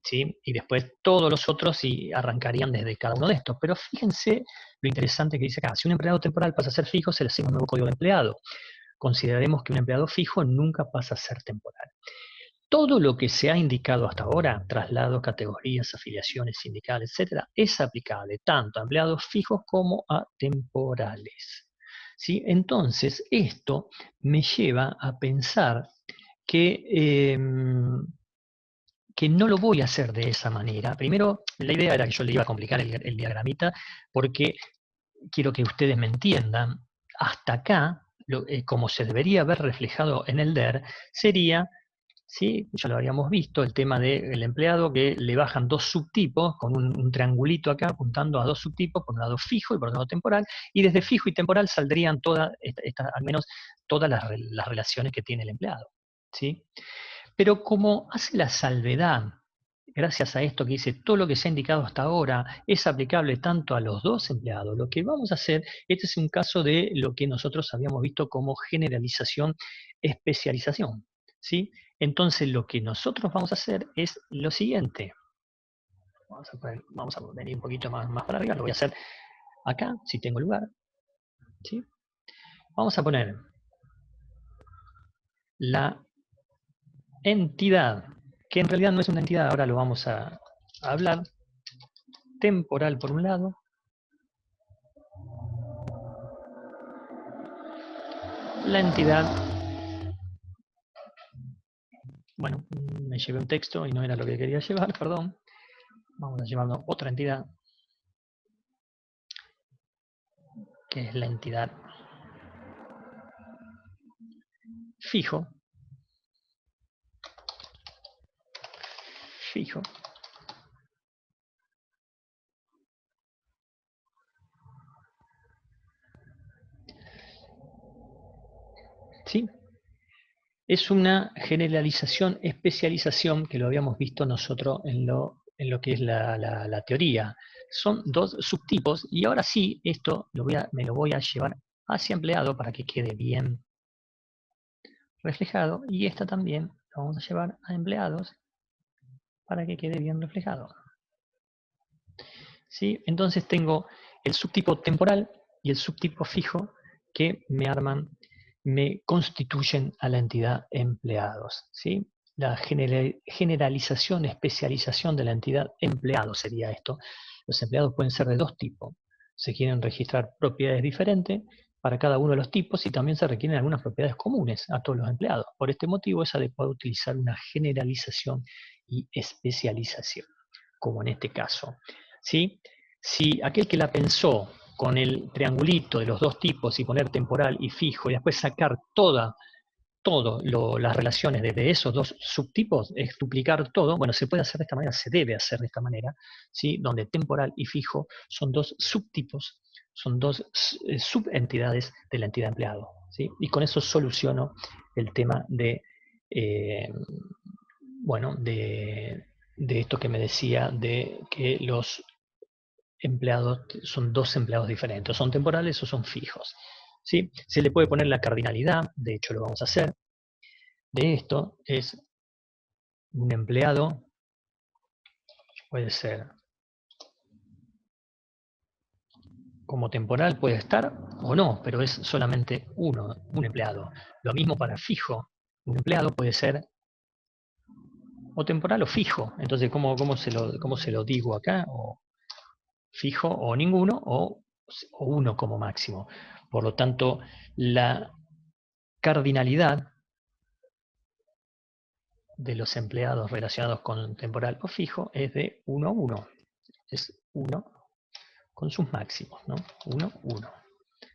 ¿Sí? Y después todos los otros y arrancarían desde cada uno de estos. Pero fíjense lo interesante que dice acá. Si un empleado temporal pasa a ser fijo, se le asigna un nuevo código de empleado. Consideraremos que un empleado fijo nunca pasa a ser temporal. Todo lo que se ha indicado hasta ahora, traslados, categorías, afiliaciones sindicales, etcétera, es aplicable tanto a empleados fijos como a temporales. ¿Sí? Entonces, esto me lleva a pensar que, que no lo voy a hacer de esa manera. Primero, la idea era que yo le iba a complicar el diagramita porque quiero que ustedes me entiendan. Hasta acá, como se debería haber reflejado en el DER, sería, ¿sí? Ya lo habíamos visto, el tema del empleado que le bajan dos subtipos con un triangulito acá apuntando a dos subtipos, por un lado fijo y por otro lado temporal, y desde fijo y temporal saldrían todas, al menos todas las relaciones que tiene el empleado. ¿Sí? Pero como hace la salvedad, gracias a esto que dice, todo lo que se ha indicado hasta ahora es aplicable tanto a los dos empleados, lo que vamos a hacer, este es un caso de lo que nosotros habíamos visto como generalización, especialización. ¿Sí? Entonces lo que nosotros vamos a hacer es lo siguiente. Vamos a venir un poquito más para arriba, lo voy a hacer acá, si tengo lugar. ¿Sí? Vamos a poner la entidad, que en realidad no es una entidad, ahora lo vamos a hablar, temporal por un lado, la entidad, bueno, me llevé un texto y no era lo que quería llevar, perdón, vamos a llevarnos otra entidad, que es la entidad fijo, fijo, ¿sí? Es una generalización, especialización que lo habíamos visto nosotros en lo que es la teoría. Son dos subtipos y ahora sí, esto me lo voy a llevar hacia empleado para que quede bien reflejado y esta también lo vamos a llevar a empleados para que quede bien reflejado. ¿Sí? Entonces tengo el subtipo temporal y el subtipo fijo que me constituyen a la entidad empleados. ¿Sí? La generalización, especialización de la entidad empleado sería esto. Los empleados pueden ser de dos tipos. Se quieren registrar propiedades diferentes para cada uno de los tipos y también se requieren algunas propiedades comunes a todos los empleados. Por este motivo es adecuado utilizar una generalización y especialización, como en este caso. ¿Sí? Si aquel que la pensó con el triangulito de los dos tipos y poner temporal y fijo y después sacar todas las relaciones de esos dos subtipos, es duplicar todo, bueno, se puede hacer de esta manera, se debe hacer de esta manera, ¿sí? Donde temporal y fijo son dos subtipos, son dos subentidades de la entidad empleado. ¿Sí? Y con eso soluciono el tema eh, bueno, de esto que me decía de que los empleados son dos empleados diferentes, son temporales o son fijos. ¿Sí? Se le puede poner la cardinalidad, de hecho lo vamos a hacer. De esto es un empleado, puede ser como temporal, puede estar o no, pero es solamente un empleado. Lo mismo para fijo, un empleado puede ser o temporal o fijo. Entonces, cómo se lo digo acá? O fijo o ninguno o uno como máximo. Por lo tanto, la cardinalidad de los empleados relacionados con temporal o fijo es de 1, 1. Es 1 con sus máximos, ¿no? 1, 1.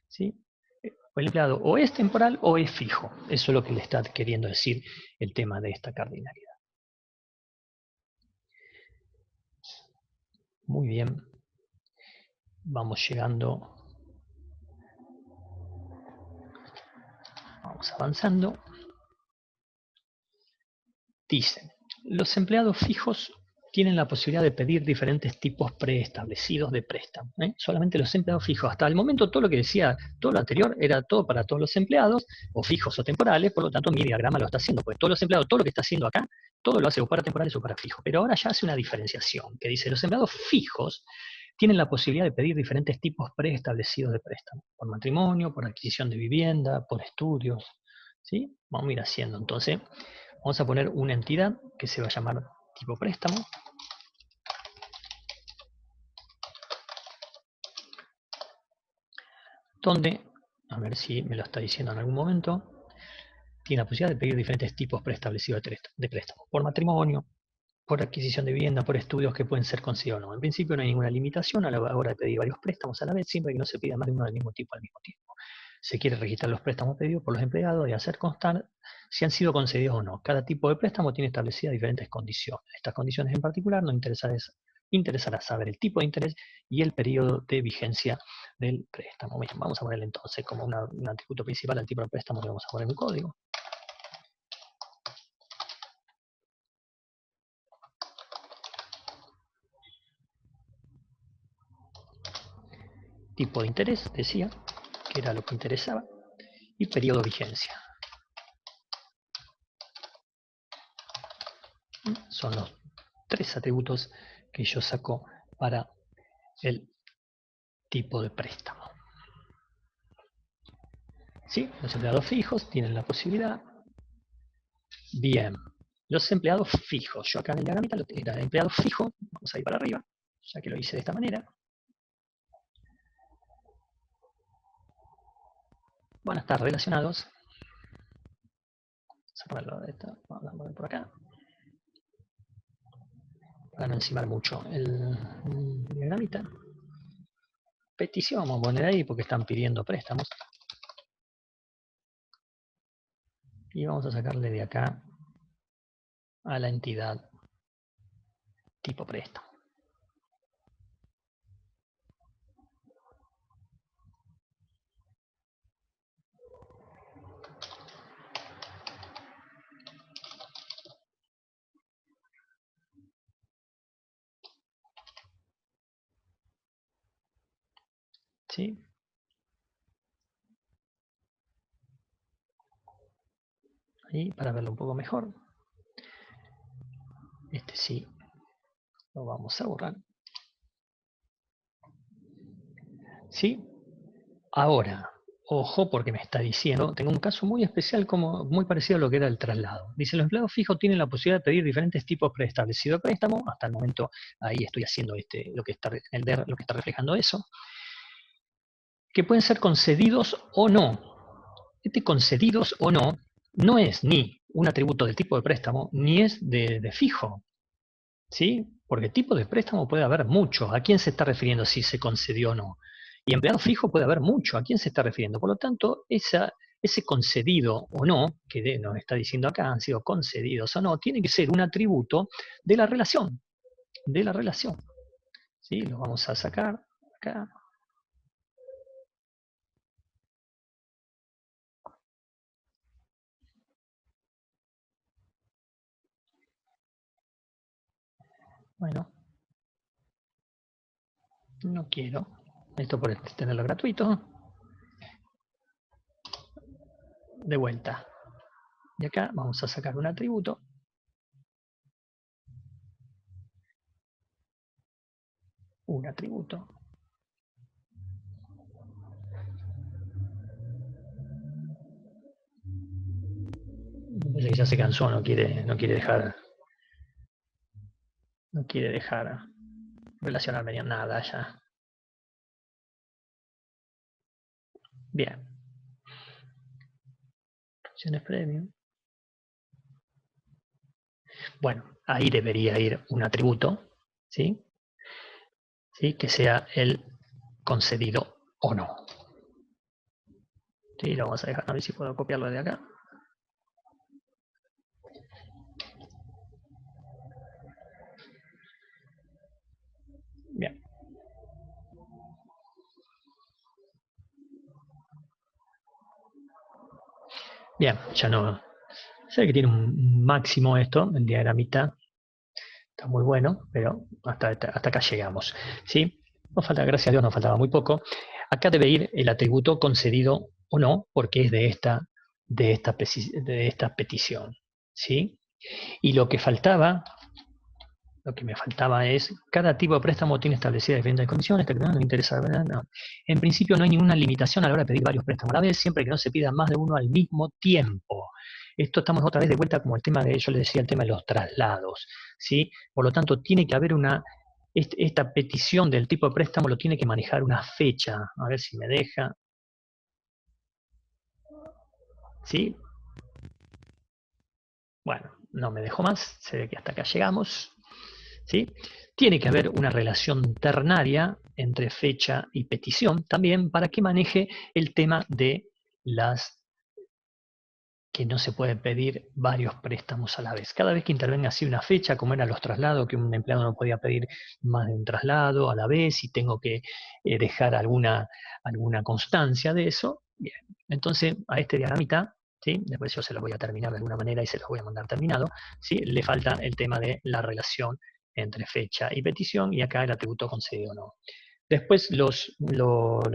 ¿Sí? El empleado o es temporal o es fijo. Eso es lo que le está queriendo decir el tema de esta cardinalidad. Muy bien. Vamos llegando. Vamos avanzando. Dicen, los empleados fijos tienen la posibilidad de pedir diferentes tipos preestablecidos de préstamo. Solamente los empleados fijos. Hasta el momento todo lo que decía, todo lo anterior era todo para todos los empleados, o fijos o temporales, por lo tanto mi diagrama lo está haciendo, pues todos los empleados, todo lo que está haciendo acá, todo lo hace o para temporales o para fijos. Pero ahora ya hace una diferenciación, que dice, los empleados fijos tienen la posibilidad de pedir diferentes tipos preestablecidos de préstamo, por matrimonio, por adquisición de vivienda, por estudios. ¿Sí? Vamos a ir haciendo. Entonces, vamos a poner una entidad que se va a llamar tipo préstamo. Donde, a ver si me lo está diciendo en algún momento, tiene la posibilidad de pedir diferentes tipos preestablecidos de préstamo. Por matrimonio, por adquisición de vivienda, por estudios que pueden ser concedidos o no. En principio no hay ninguna limitación a la hora de pedir varios préstamos a la vez, siempre que no se pida más de uno del mismo tipo al mismo tiempo. Se quiere registrar los préstamos pedidos por los empleados y hacer constar si han sido concedidos o no. Cada tipo de préstamo tiene establecidas diferentes condiciones. Estas condiciones en particular nos interesará saber el tipo de interés y el periodo de vigencia del préstamo. Bien, vamos a ponerle entonces como un atributo principal al tipo de préstamo que vamos a poner un código. Tipo de interés, decía, que era lo que interesaba, y periodo de vigencia. Son los tres atributos que yo saco para el tipo de préstamo. ¿Sí? Los empleados fijos tienen la posibilidad. Bien. Los empleados fijos. Yo acá en el diagramita era empleado fijo. Vamos a ir para arriba, ya que lo hice de esta manera. Van a estar relacionados. Vamos a ponerlo de esta. Vamos a poner por acá. Para no encimar mucho el diagramita. Petición vamos a poner ahí porque están pidiendo préstamos. Y vamos a sacarle de acá a la entidad tipo préstamo. ¿Sí? Ahí para verlo un poco mejor. Este sí lo vamos a borrar. ¿Sí? Ahora, ojo porque me está diciendo, tengo un caso muy especial, como muy parecido a lo que era el traslado. Dice, los empleados fijos tienen la posibilidad de pedir diferentes tipos preestablecidos de préstamo. Hasta el momento ahí estoy haciendo lo que está reflejando eso. Que pueden ser concedidos o no. Este concedidos o no no es ni un atributo del tipo de préstamo, ni es de fijo. ¿Sí? Porque tipo de préstamo puede haber mucho. ¿A quién se está refiriendo si se concedió o no? Y empleado fijo puede haber mucho. ¿A quién se está refiriendo? Por lo tanto, ese concedido o no, que nos está diciendo acá, han sido concedidos o no, tiene que ser un atributo de la relación. De la relación. ¿Sí? Lo vamos a sacar acá. Bueno, no quiero. Esto por tenerlo gratuito. De vuelta. Y acá vamos a sacar un atributo. Un atributo. Parece que ya se cansó, no quiere dejar relacionarme ni nada ya. Bien. Funciones premium. Bueno, ahí debería ir un atributo, ¿sí? ¿Sí? Que sea el concedido o no. ¿Sí? Lo vamos a dejar, a ver si puedo copiarlo de acá. Bien. Bien, ya no. Sé que tiene un máximo esto, el diagramita. Está muy bueno, pero hasta acá llegamos. ¿Sí? Nos falta, gracias a Dios, nos faltaba muy poco. Acá debe ir el atributo concedido o no, porque es de esta petición. ¿Sí? Y lo que me faltaba es, cada tipo de préstamo tiene establecidas diferentes condiciones, que no me interesa, ¿verdad? No. En principio no hay ninguna limitación a la hora de pedir varios préstamos a la vez, siempre que no se pida más de uno al mismo tiempo. Esto estamos otra vez de vuelta como el tema yo le decía, el tema de los traslados, ¿sí? Por lo tanto, tiene que haber esta petición del tipo de préstamo lo tiene que manejar una fecha. A ver si me deja, ¿sí? Bueno, no me dejó más, se ve que hasta acá llegamos. ¿Sí? Tiene que haber una relación ternaria entre fecha y petición también para que maneje el tema de las que no se pueden pedir varios préstamos a la vez. Cada vez que intervenga así una fecha, como eran los traslados, que un empleado no podía pedir más de un traslado a la vez y tengo que dejar alguna constancia de eso, bien. Entonces, a este diagramita, ¿sí? Después yo se lo voy a terminar de alguna manera y se los voy a mandar terminado, ¿sí? Le falta el tema de la relación entre fecha y petición y acá el atributo concedido o no. Después lo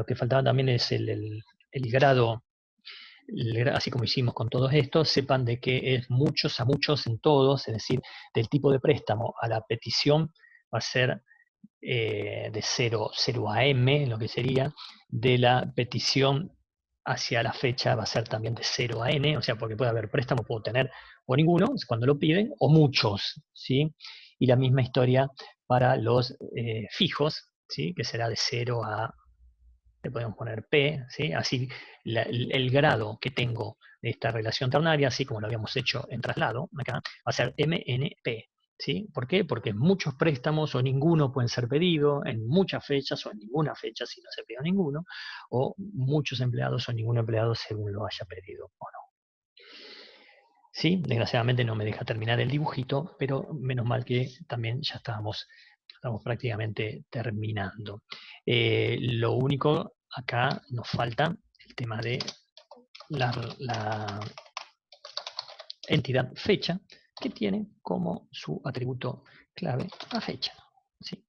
que faltaba también es el grado, así como hicimos con todos estos, sepan de que es muchos a muchos en todos, es decir, del tipo de préstamo a la petición va a ser de 0 a M, lo que sería, de la petición hacia la fecha va a ser también de 0 a N, o sea, porque puede haber préstamo, puedo tener o ninguno cuando lo piden, o muchos, ¿sí? Y la misma historia para los fijos, ¿sí? Que será de 0 a, le podemos poner P, ¿sí? Así el grado que tengo de esta relación ternaria, así como lo habíamos hecho en traslado, acá, va a ser MNP. ¿Sí? ¿Por qué? Porque muchos préstamos o ninguno pueden ser pedidos en muchas fechas o en ninguna fecha si no se pidió ninguno, o muchos empleados o ningún empleado según lo haya pedido o no. ¿Sí? Desgraciadamente no me deja terminar el dibujito, pero menos mal que también ya estamos prácticamente terminando. Lo único, acá nos falta el tema de la entidad fecha, que tiene como su atributo clave a fecha. ¿Sí?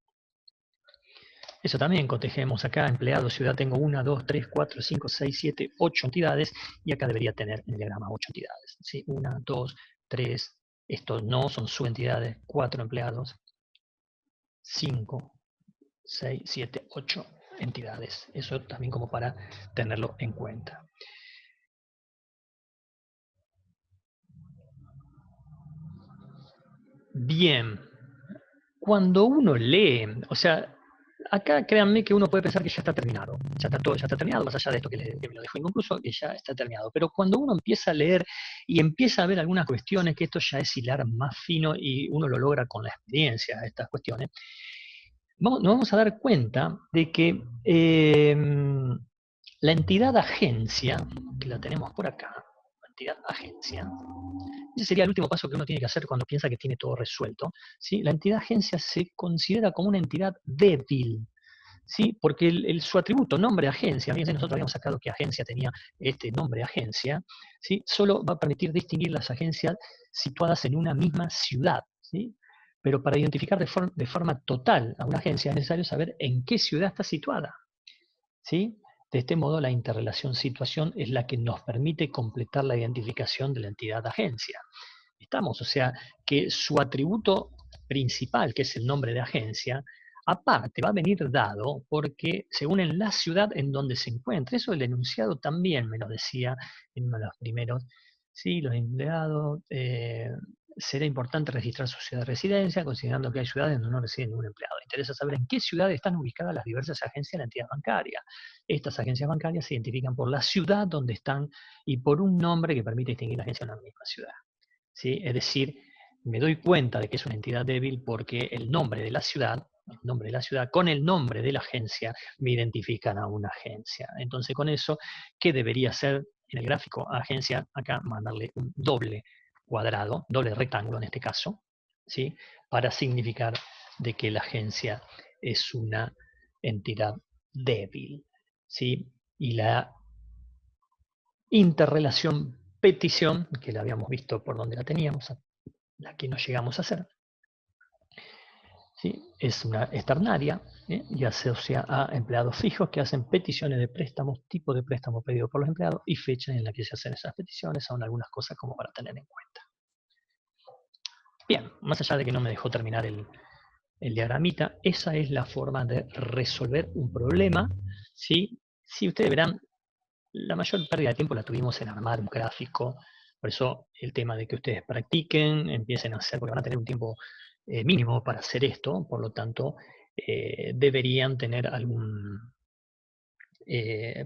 Eso también cotejemos acá, empleado, ciudad, tengo 1, 2, 3, 4, 5, 6, 7, 8 entidades, y acá debería tener en el diagrama 8 entidades. ¿Sí? 1, 2, 3, estos no son subentidades, 4 empleados, 5, 6, 7, 8 entidades. Eso también como para tenerlo en cuenta. Bien, cuando uno lee, o sea, acá créanme que uno puede pensar que ya está terminado, ya está todo, ya está terminado, más allá de esto que me lo dejó inconcluso, que ya está terminado. Pero cuando uno empieza a leer y empieza a ver algunas cuestiones, que esto ya es hilar más fino y uno lo logra con la experiencia, estas cuestiones, nos vamos a dar cuenta de que la entidad agencia, que la tenemos por acá, la entidad agencia, ese sería el último paso que uno tiene que hacer cuando piensa que tiene todo resuelto. ¿Sí? La entidad agencia se considera como una entidad débil, ¿sí? Porque su atributo, nombre agencia, fíjense, nosotros habíamos sacado que agencia tenía este nombre agencia, ¿sí? Solo va a permitir distinguir las agencias situadas en una misma ciudad, ¿sí? Pero para identificar de forma total a una agencia es necesario saber en qué ciudad está situada, ¿sí? De este modo, la interrelación situación es la que nos permite completar la identificación de la entidad agencia. Estamos, o sea, que su atributo principal, que es el nombre de agencia, aparte va a venir dado porque según en la ciudad en donde se encuentra. Eso el enunciado también me lo decía en uno de los primeros. Sí, los empleados, será importante registrar su ciudad de residencia, considerando que hay ciudades donde no reside ningún empleado. Interesa saber en qué ciudad están ubicadas las diversas agencias de la entidad bancaria. Estas agencias bancarias se identifican por la ciudad donde están y por un nombre que permite distinguir la agencia en una misma ciudad. ¿Sí? Es decir, me doy cuenta de que es una entidad débil porque el nombre de la ciudad con el nombre de la agencia me identifican a una agencia. Entonces con eso, ¿qué debería hacer en el gráfico agencia? Acá mandarle un doble cuadrado, doble rectángulo en este caso, ¿sí? Para significar de que la agencia es una entidad débil, ¿sí? Y la interrelación petición, que la habíamos visto por donde la teníamos, la que no llegamos a hacer, ¿sí? Es una externaria, y asocia a empleados fijos que hacen peticiones de préstamos, tipo de préstamo pedido por los empleados y fecha en la que se hacen esas peticiones. Son algunas cosas como para tener en cuenta. Bien, más allá de que no me dejó terminar el diagramita, esa es la forma de resolver un problema, ¿sí? Si ustedes verán, la mayor pérdida de tiempo la tuvimos en armar un gráfico. Por eso el tema de que ustedes practiquen, empiecen a hacer, porque van a tener un tiempo mínimo para hacer esto, por lo tanto, deberían tener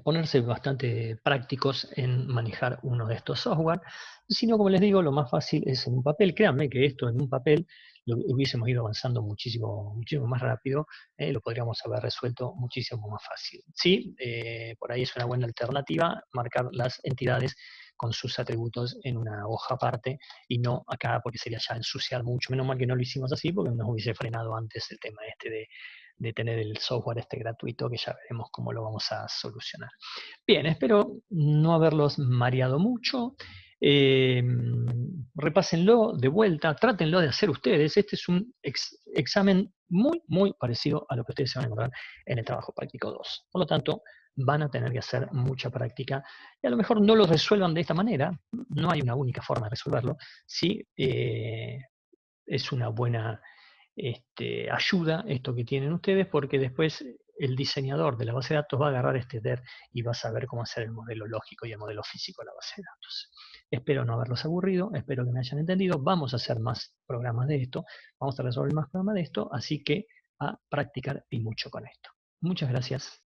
ponerse bastante prácticos en manejar uno de estos software. Si no, como les digo, lo más fácil es en un papel. Créanme que esto en un papel lo hubiésemos ido avanzando muchísimo, muchísimo más rápido, lo podríamos haber resuelto muchísimo más fácil. Sí, por ahí es una buena alternativa marcar las entidades con sus atributos en una hoja aparte y no acá, porque sería ya ensuciar mucho. Menos mal que no lo hicimos así, porque nos hubiese frenado antes el tema este de tener el software este gratuito, que ya veremos cómo lo vamos a solucionar. Bien, espero no haberlos mareado mucho. Repásenlo de vuelta, trátenlo de hacer ustedes. Este es un examen muy, muy parecido a lo que ustedes se van a encontrar en el trabajo práctico 2. Por lo tanto, van a tener que hacer mucha práctica y a lo mejor no lo resuelvan de esta manera. No hay una única forma de resolverlo. Sí, es una buena ayuda esto que tienen ustedes, porque después el diseñador de la base de datos va a agarrar este DER y va a saber cómo hacer el modelo lógico y el modelo físico de la base de datos. Espero no haberlos aburrido, espero que me hayan entendido. Vamos a hacer más programas de esto, vamos a resolver más programas de esto, así que a practicar y mucho con esto. Muchas gracias.